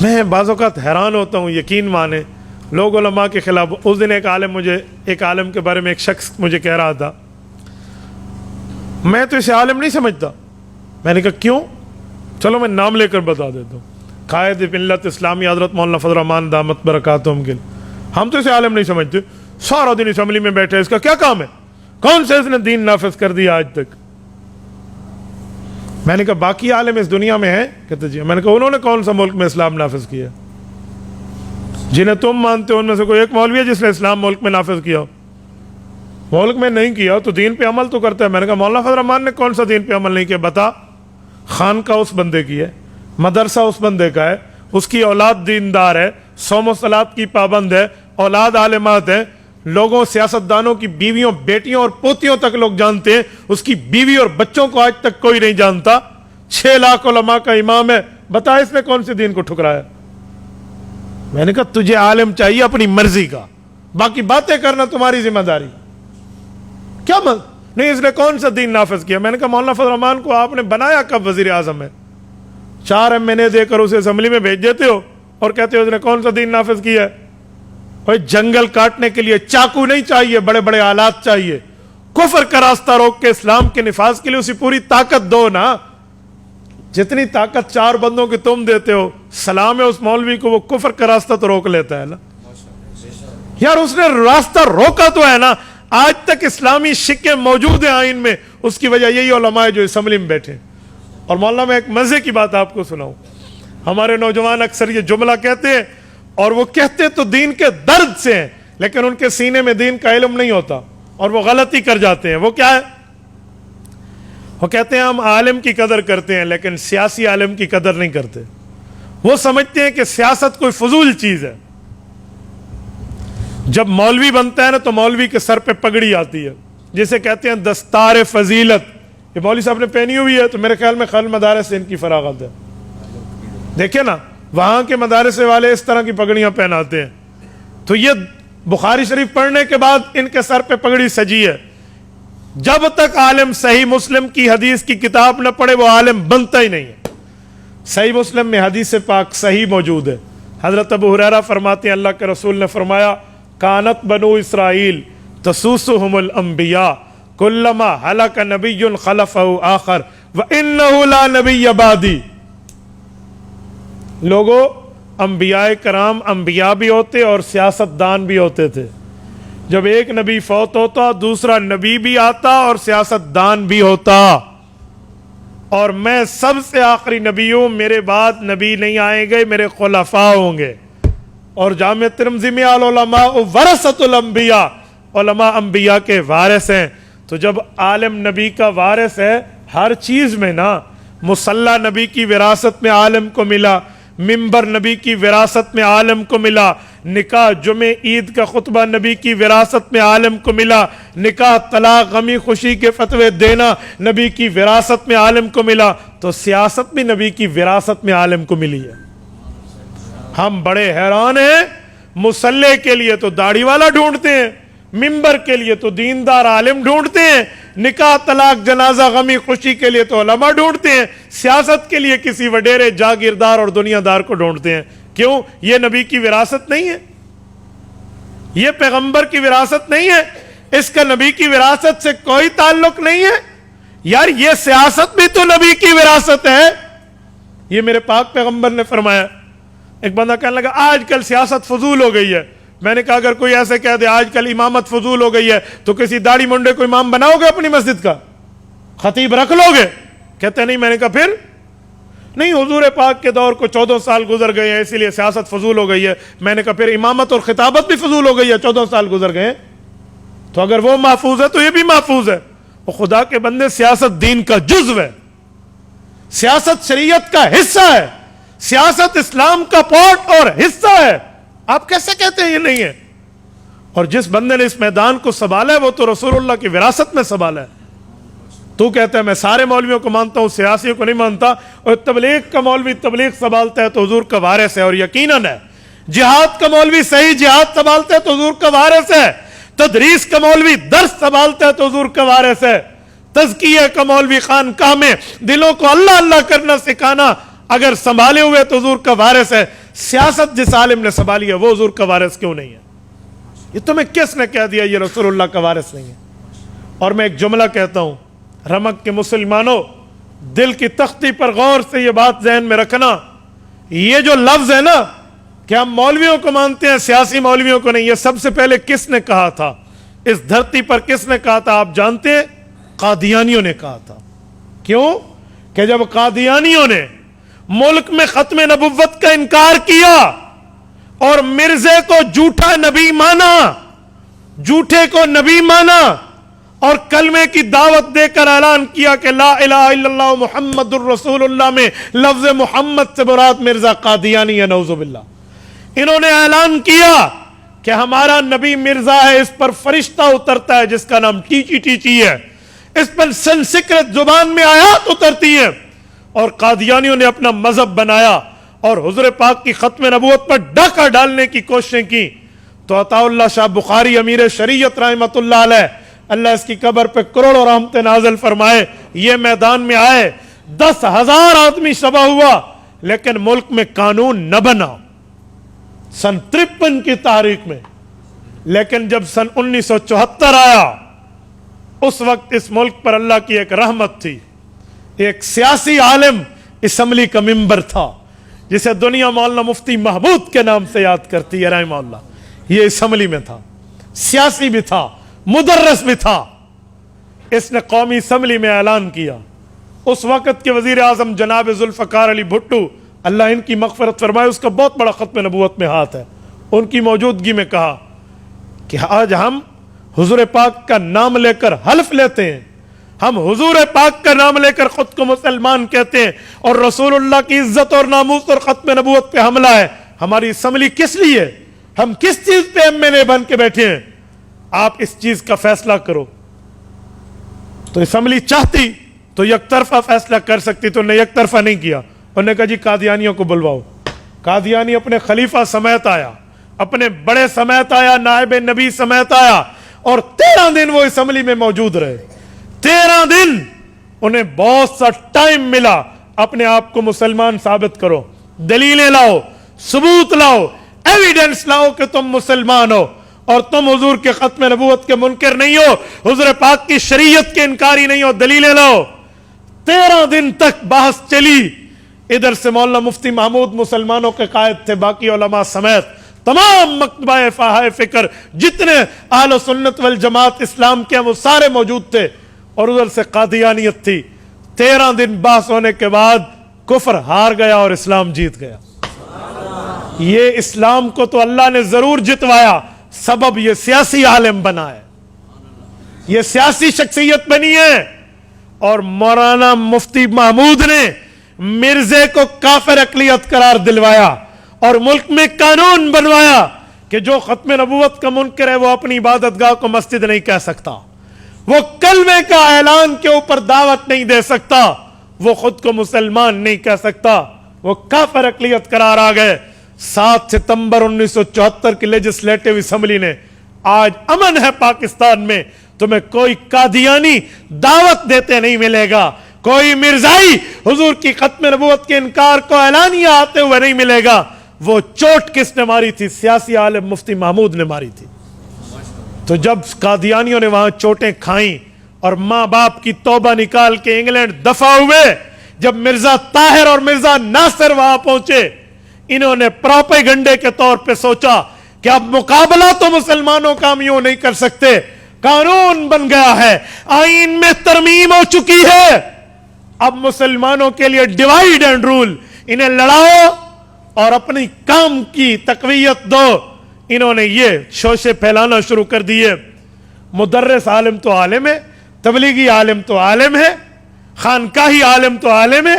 میں بعض اوقات حیران ہوتا ہوں، یقین مانے لوگ علماء کے خلاف. اس دن ایک عالم کے بارے میں ایک شخص مجھے کہہ رہا تھا، میں تو اسے عالم نہیں سمجھتا. میں نے کہا کیوں؟ چلو میں نام لے کر بتا دیتا ہوں. قائد ملت اسلامی حضرت مولانا فضل الرحمان دامت برکاتہم کے، ہم تو اسے عالم نہیں سمجھتے، سارا دن اسمبلی میں بیٹھے، اس کا کیا کام ہے؟ کون سے اس نے دین نافذ کر دیا آج تک؟ میں نے کہا باقی عالم اس دنیا میں ہیں؟ کہتے جی. میں نے کہا انہوں نے کون سا ملک میں اسلام نافذ کیا؟ جنہیں تم مانتے ہو ان میں سے کوئی ایک مولوی ہے جس نے اسلام ملک میں نافذ کیا؟ ملک میں نہیں کیا تو دین پہ عمل تو کرتا ہے. میں نے کہا مولانا فضل الرحمان نے کون سا دین پہ عمل نہیں کیا؟ بتا. خانقاہ اس بندے کی ہے، مدرسہ اس بندے کا ہے، اس کی اولاد دیندار ہے، صوم و صلات کی پابند ہے، اولاد عالمات ہے، لوگوں سیاستدانوں کی بیویوں بیٹیوں اور پوتیوں تک لوگ جانتے ہیں، اس کی بیوی اور بچوں کو آج تک کوئی نہیں جانتا. 6 لاکھ علماء کا امام ہے. بتا اس نے کون سے دین کو ٹھکرایا؟ میں نے کہا تجھے عالم چاہیے اپنی مرضی کا، باقی باتیں کرنا تمہاری ذمہ داری. کیا نہیں اس نے کون سا دین نافذ کیا؟ میں نے کہا مولانا فضل الرحمان کو آپ نے بنایا کب وزیر اعظم ہے؟ 4 MNA دے کر اسے اسمبلی میں بھیج دیتے ہو اور کہتے ہو اس نے کون سا دین نافذ کیا ہے؟ بھائی جنگل کاٹنے کے لیے چاقو نہیں چاہیے، بڑے بڑے آلات چاہیے. کفر کا راستہ روک کے اسلام کے نفاذ کے لیے اسی پوری طاقت دو نا، جتنی طاقت 4 بندوں کی تم دیتے ہو. سلام ہے اس مولوی کو، وہ کفر کا راستہ تو روک لیتا ہے نا یار. اس نے راستہ روکا تو ہے نا. آج تک اسلامی شکیں موجود ہیں آئین میں، اس کی وجہ یہی علماء ہے جو اسمبلی میں بیٹھے. اور مولانا میں ایک مزے کی بات آپ کو سناؤں. ہمارے نوجوان اکثر یہ جملہ کہتے ہیں، اور وہ کہتے تو دین کے درد سے ہیں، لیکن ان کے سینے میں دین کا علم نہیں ہوتا اور وہ غلطی کر جاتے ہیں. وہ کیا ہے؟ وہ کہتے ہیں ہم عالم کی قدر کرتے ہیں لیکن سیاسی عالم کی قدر نہیں کرتے. وہ سمجھتے ہیں کہ سیاست کوئی فضول چیز ہے. جب مولوی بنتا ہے نا تو مولوی کے سر پہ پگڑی آتی ہے جسے کہتے ہیں دستار فضیلت. یہ مولوی صاحب نے پہنی ہوئی ہے تو میرے خیال میں خل مدارس سے ان کی فراغت ہے. دیکھیں نا وہاں کے مدارس والے اس طرح کی پگڑیاں پہناتے ہیں. تو یہ بخاری شریف پڑھنے کے بعد ان کے سر پہ پگڑی سجی ہے. جب تک عالم صحیح مسلم کی حدیث کی کتاب نہ پڑھے وہ عالم بنتا ہی نہیں ہے. صحیح مسلم میں حدیث پاک صحیح موجود ہے. حضرت ابو ہریرہ فرماتے ہیں اللہ کے رسول نے فرمایا کانت بنو اسرائیل تسوسہم الانبیاء کلما ہلک نبی خلفہ آخر وانہ لا نبی بعدی. لوگوں انبیاء کرام انبیاء بھی ہوتے اور سیاستدان بھی ہوتے تھے. جب ایک نبی فوت ہوتا دوسرا نبی بھی آتا اور سیاستدان بھی ہوتا. اور میں سب سے آخری نبی ہوں، میرے بعد نبی نہیں آئیں گے، میرے خلفاء ہوں گے. اور جامع ترمذی میں العلماء ورثۃ الانبیاء، علماء انبیاء کے وارث ہیں. تو جب عالم نبی کا وارث ہے ہر چیز میں نا، مصلی نبی کی وراثت میں عالم کو ملا، ممبر نبی کی وراثت میں عالم کو ملا، نکاح جمعہ عید کا خطبہ نبی کی وراثت میں عالم کو ملا، نکاح طلاق غمی خوشی کے فتوے دینا نبی کی وراثت میں عالم کو ملا. تو سیاست بھی نبی کی وراثت میں عالم کو ملی ہے. ہم بڑے حیران ہیں، مصلی کے لیے تو داڑھی والا ڈھونڈتے ہیں، ممبر کے لیے تو دیندار عالم ڈھونڈتے ہیں، نکاح طلاق جنازہ غمی خوشی کے لیے تو علماء ڈھونڈتے ہیں، سیاست کے لیے کسی وڈیرے جاگیردار اور دنیا دار کو ڈھونڈتے ہیں. کیوں؟ یہ نبی کی وراثت نہیں ہے، یہ پیغمبر کی وراثت نہیں ہے، اس کا نبی کی وراثت سے کوئی تعلق نہیں ہے. یار یہ سیاست بھی تو نبی کی وراثت ہے. یہ میرے پاک پیغمبر نے فرمایا. ایک بندہ کہنے لگا آج کل سیاست فضول ہو گئی ہے. میں نے کہا اگر کوئی ایسے کہہ دے آج کل امامت فضول ہو گئی ہے تو کسی داڑھی منڈے کو امام بناؤ گے اپنی مسجد کا؟ خطیب رکھ لو گے؟ کہتے نہیں. میں نے کہا پھر نہیں، حضور پاک کے دور کو 14 سال گزر گئے ہیں اسی لیے سیاست فضول ہو گئی ہے. میں نے کہا پھر امامت اور خطابت بھی فضول ہو گئی ہے، 14 سال گزر گئے. تو اگر وہ محفوظ ہے تو یہ بھی محفوظ ہے. وہ خدا کے بندے سیاست دین کا جزو ہے، سیاست شریعت کا حصہ ہے، سیاست اسلام کا پارٹ اور حصہ ہے. آپ کیسے کہتے ہیں یہ نہیں ہے؟ اور جس بندے نے اس میدان کو سنبھالا ہے وہ تو رسول اللہ کی وراثت میں سنبھالا ہے. تو کہتا ہے میں سارے مولویوں کو مانتا ہوں، سیاسیوں کو نہیں مانتا. اور تبلیغ کا مولوی تبلیغ سنبھالتا ہے تو حضور کا وارث ہے. اور یقیناً ہے جہاد کا مولوی صحیح جہاد سنبھالتا ہے تو حضور کا وارث ہے. تدریس کا مولوی درس سنبھالتا ہے تو حضور کا وارث ہے. تزکیہ کا مولوی خانقاہ میں دلوں کو اللہ اللہ کرنا سکھانا اگر سنبھالے ہوئے تو حضور کا وارث ہے، سیاست جس عالم نے سنبھالی ہے وہ حضور کا وارث کیوں نہیں ہے؟ یہ تمہیں کس نے کہہ دیا یہ رسول اللہ کا وارث نہیں ہے؟ اور میں ایک جملہ کہتا ہوں، رمک کے مسلمانوں، دل کی تختی پر غور سے یہ بات ذہن میں رکھنا، یہ جو لفظ ہے نا کہ ہم مولویوں کو مانتے ہیں سیاسی مولویوں کو نہیں، یہ سب سے پہلے کس نے کہا تھا؟ اس دھرتی پر کس نے کہا تھا آپ جانتے ہیں؟ قادیانیوں نے کہا تھا۔ کیوں؟ کہ جب قادیانیوں نے ملک میں ختم نبوت کا انکار کیا اور مرزے کو جھوٹا نبی مانا، جھوٹے کو نبی مانا، اور کلمے کی دعوت دے کر اعلان کیا کہ لا الہ الا اللہ محمد الرسول اللہ میں لفظ محمد سے مراد مرزا قادیانی ہے، نعوذ باللہ۔ انہوں نے اعلان کیا کہ ہمارا نبی مرزا ہے، اس پر فرشتہ اترتا ہے جس کا نام ٹیچی ٹیچی ہے، اس پر سنسکرت زبان میں آیات اترتی ہیں، اور قادیانیوں نے اپنا مذہب بنایا اور حضور پاک کی ختم نبوت پر ڈاکہ ڈالنے کی کوششیں کی۔ تو عطا اللہ شاہ بخاری امیر شریعت رحمۃ اللہ علیہ، اللہ اس کی قبر پہ کروڑوں رحمتیں نازل فرمائے، یہ میدان میں آئے، 10,000 آدمی شبہ ہوا، لیکن ملک میں قانون نہ بنا سن 53 کی تاریخ میں۔ لیکن جب سن 1974 آیا، اس وقت اس ملک پر اللہ کی ایک رحمت تھی، ایک سیاسی عالم اسمبلی کا ممبر تھا جسے دنیا مولانا مفتی محمود کے نام سے یاد کرتی ہے رحمہ اللہ، یہ اسمبلی میں تھا، سیاسی بھی تھا، مدرس بھی تھا۔ اس نے قومی اسمبلی میں اعلان کیا، اس وقت کے وزیر اعظم جناب ذوالفقار علی بھٹو اللہ ان کی مغفرت فرمائے، اس کا بہت بڑا ختم نبوت میں ہاتھ ہے، ان کی موجودگی میں کہا کہ آج ہم حضور پاک کا نام لے کر حلف لیتے ہیں، ہم حضور پاک کا نام لے کر خود کو مسلمان کہتے ہیں، اور رسول اللہ کی عزت اور ناموس اور ختم نبوت پہ حملہ ہے، ہماری اسمبلی کس لیے؟ ہم کس چیز پہ MLA بن کے بیٹھے ہیں؟ آپ اس چیز کا فیصلہ کرو۔ تو اسمبلی چاہتی تو یک طرفہ فیصلہ کر سکتی، تو نے یک طرفہ نہیں کیا، انہوں نے کہا جی قادیانیوں کو بلواؤ۔ قادیانی اپنے خلیفہ سمیت آیا، اپنے بڑے سمیت آیا، نائب نبی سمیت آیا، اور 13 دن وہ اسمبلی میں موجود رہے۔ 13 دن انہیں بہت سا ٹائم ملا، اپنے آپ کو مسلمان ثابت کرو، دلیلیں لاؤ، ثبوت لاؤ، ایویڈنس لاؤ کہ تم مسلمان ہو اور تم حضور کے ختم نبوت کے منکر نہیں ہو، حضور پاک کی شریعت کے انکاری نہیں ہو، دلیلیں لاؤ۔ 13 دن تک بحث چلی۔ ادھر سے مولانا مفتی محمود مسلمانوں کے قائد تھے، باقی علماء سمیت تمام مکتبہ فقہ فکر جتنے اہل سنت والجماعت اسلام کے ہیں وہ سارے موجود تھے، اور ادھر سے قادیانیت تھی۔ 13 دن بحث ہونے کے بعد کفر ہار گیا اور اسلام جیت گیا۔ یہ اسلام کو تو اللہ نے ضرور جتوایا، سبب یہ سیاسی عالم بنا ہے، یہ سیاسی شخصیت بنی ہے، اور مولانا مفتی محمود نے مرزے کو کافر اقلیت قرار دلوایا اور ملک میں قانون بنوایا کہ جو ختم نبوت کا منکر ہے وہ اپنی عبادت گاہ کو مسجد نہیں کہہ سکتا، وہ کلمے کا اعلان کے اوپر دعوت نہیں دے سکتا، وہ خود کو مسلمان نہیں کہہ سکتا، وہ کافر اقلیت قرار آ گئے۔ 7 ستمبر 1974 کی لیجسلیٹو اسمبلی نے، آج امن ہے پاکستان میں، تمہیں کوئی قادیانی دعوت دیتے نہیں ملے گا، کوئی مرزائی حضور کی ختم نبوت کے انکار کو اعلانیہ آتے ہوئے نہیں ملے گا۔ وہ چوٹ کس نے ماری تھی؟ سیاسی عالم مفتی محمود نے ماری تھی۔ تو جب قادیانیوں نے وہاں چوٹیں کھائیں اور ماں باپ کی توبہ نکال کے انگلینڈ دفع ہوئے، جب مرزا طاہر اور مرزا ناصر وہاں پہنچے، انہوں نے پروپیگنڈے کے طور پہ سوچا کہ اب مقابلہ تو مسلمانوں کا ہم یوں نہیں کر سکتے، قانون بن گیا ہے، آئین میں ترمیم ہو چکی ہے، اب مسلمانوں کے لیے ڈیوائیڈ اینڈ رول، انہیں لڑاؤ اور اپنی کام کی تقویت دو۔ انہوں نے یہ شوشے پھیلانا شروع کر دیے۔ مدرس عالم تو عالم ہے، تبلیغی عالم تو عالم ہے، خانقاہی عالم تو عالم ہے،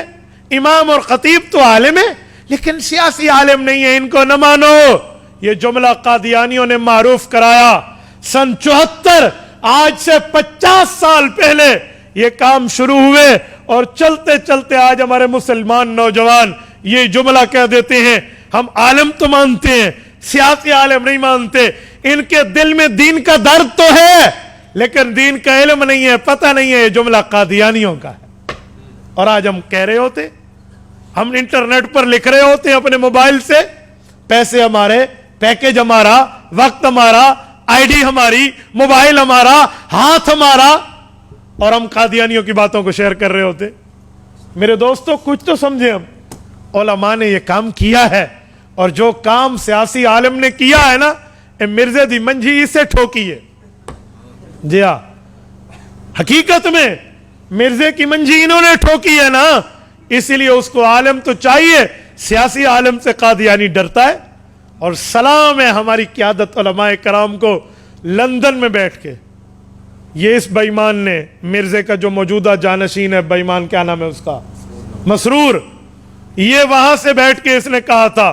امام اور خطیب تو عالم ہے، لیکن سیاسی عالم نہیں ہے، ان کو نہ مانو۔ یہ جملہ قادیانیوں نے معروف کرایا۔ سن 74، آج سے 50 سال پہلے یہ کام شروع ہوئے، اور چلتے چلتے آج ہمارے مسلمان نوجوان یہ جملہ کہہ دیتے ہیں، ہم عالم تو مانتے ہیں، سیاسی عالم نہیں مانتے۔ ان کے دل میں دین کا درد تو ہے، لیکن دین کا علم نہیں ہے، پتہ نہیں ہے یہ جملہ قادیانیوں کا ہے۔ اور آج ہم کہہ رہے ہوتے ہم انٹرنیٹ پر لکھ رہے ہوتے ہیں اپنے موبائل سے, پیسے ہمارے, پیکج ہمارا, وقت ہمارا, آئی ڈی ہماری, موبائل ہمارا, ہاتھ ہمارا, اور ہم قادیانیوں کی باتوں کو شیئر کر رہے ہوتے. میرے دوستو کچھ تو سمجھیں, ہم علماء نے یہ کام کیا ہے, اور جو کام سیاسی عالم نے کیا ہے نا, مرزے دی منجھی اس سے ٹھوکی ہے. جی ہاں, حقیقت میں مرزے کی منجھی انہوں نے ٹھوکی ہے نا, اسی لیے اس کو عالم تو چاہیے, سیاسی عالم سے قادیانی ڈرتا ہے. اور سلام ہے ہماری قیادت علماء کرام کو لندن میں بیٹھ کے, یہ اس بے ایمان نے, مرزے کا جو موجودہ جانشین ہے, بے ایمان کیا نام ہے اس کا, مسرور, یہ وہاں سے بیٹھ کے اس نے کہا تھا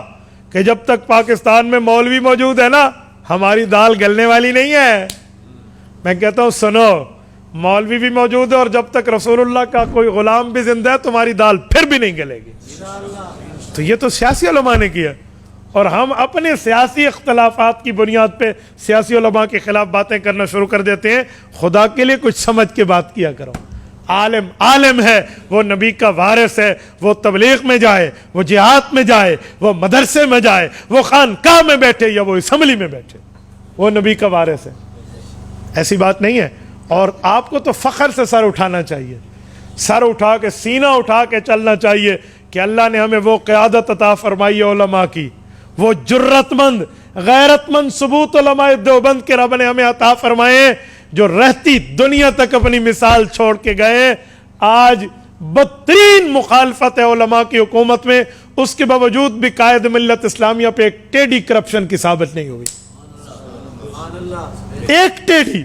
کہ جب تک پاکستان میں مولوی موجود ہے نا, ہماری دال گلنے والی نہیں ہے. میں کہتا ہوں سنو, مولوی بھی موجود ہے, اور جب تک رسول اللہ کا کوئی غلام بھی زندہ ہے تمہاری دال پھر بھی نہیں گلے گی. تو یہ تو سیاسی علماء نے کیا, اور ہم اپنے سیاسی اختلافات کی بنیاد پہ سیاسی علماء کے خلاف باتیں کرنا شروع کر دیتے ہیں. خدا کے لیے کچھ سمجھ کے بات کیا کرو. عالم عالم ہے, وہ نبی کا وارث ہے, وہ تبلیغ میں جائے, وہ جہاد میں جائے, وہ مدرسے میں جائے, وہ خانقاہ میں بیٹھے یا وہ اسمبلی میں بیٹھے, وہ نبی کا وارث ہے. ایسی بات نہیں ہے. اور آپ کو تو فخر سے سر اٹھانا چاہیے, سر اٹھا کے, سینہ اٹھا کے چلنا چاہیے کہ اللہ نے ہمیں وہ قیادت عطا فرمائی ہے علماء کی, وہ جرت مند غیرت مند ثبوت علماء دیوبند کے رب نے ہمیں عطا فرمائے, جو رہتی دنیا تک اپنی مثال چھوڑ کے گئے. آج بدترین مخالفت ہے علماء کی حکومت میں, اس کے باوجود بھی قائد ملت اسلامیہ پہ ایک ٹیڑھی کرپشن کی ثابت نہیں ہوئی, ایک ٹیڑھی.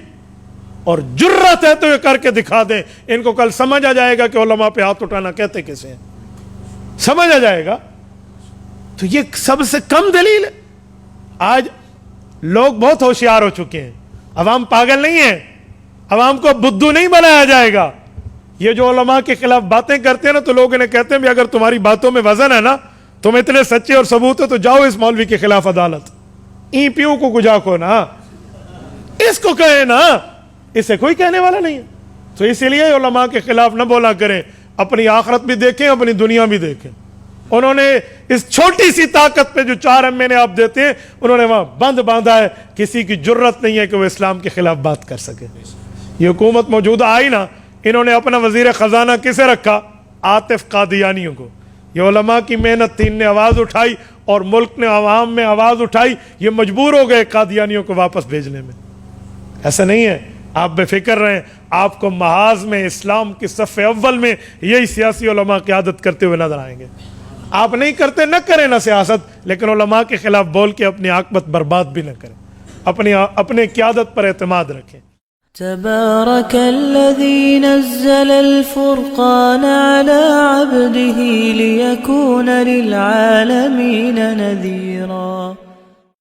اور جرت ہے تو یہ کر کے دکھا دیں, ان کو کل سمجھ آ جائے گا کہ علماء پہ ہاتھ اٹھانا کہتے کسے ہیں, سمجھ آ جائے گا. تو یہ سب سے کم دلیل ہے. آج لوگ بہت ہوشیار ہو چکے ہیں, عوام پاگل نہیں ہے, عوام کو بدھو نہیں بنایا جائے گا. یہ جو علماء کے خلاف باتیں کرتے ہیں نا, تو لوگ انہیں کہتے ہیں بھی اگر تمہاری باتوں میں وزن ہے نا, تم اتنے سچے اور ثبوت ہو, تو جاؤ اس مولوی کے خلاف عدالت, ای پیو کو گجا کو نا, اس کو کہے نا, اسے کوئی کہنے والا نہیں ہے. تو اسی لیے علماء کے خلاف نہ بولا کریں, اپنی آخرت بھی دیکھیں, اپنی دنیا بھی دیکھیں. انہوں نے اس چھوٹی سی طاقت پہ جو 4 مہینے آپ دیتے ہیں, انہوں نے وہاں بند باندھا ہے. کسی کی جرت نہیں ہے کہ وہ اسلام کے خلاف بات کر سکے. یہ حکومت موجودہ آئی نا, انہوں نے اپنا وزیر خزانہ کسے رکھا, عاطف قادیانیوں کو. یہ علماء کی محنت تھی, ان نے آواز اٹھائی, اور ملک نے عوام میں آواز اٹھائی, یہ مجبور ہو گئے قادیانیوں کو واپس بھیجنے میں. ایسا نہیں ہے, آپ بے فکر رہیں, آپ کو محاذ میں اسلام کی صف اول میں یہی سیاسی علماء قیادت کرتے ہوئے نظر آئیں گے. آپ نہیں کرتے, نہ کریں نہ سیاست, لیکن علماء کے خلاف بول کے اپنی عاقبت برباد بھی نہ کریں, اپنے قیادت پر اعتماد رکھیں. تبارك الذي نزل الفرقان على عبده ليكون للعالمين نذيرا.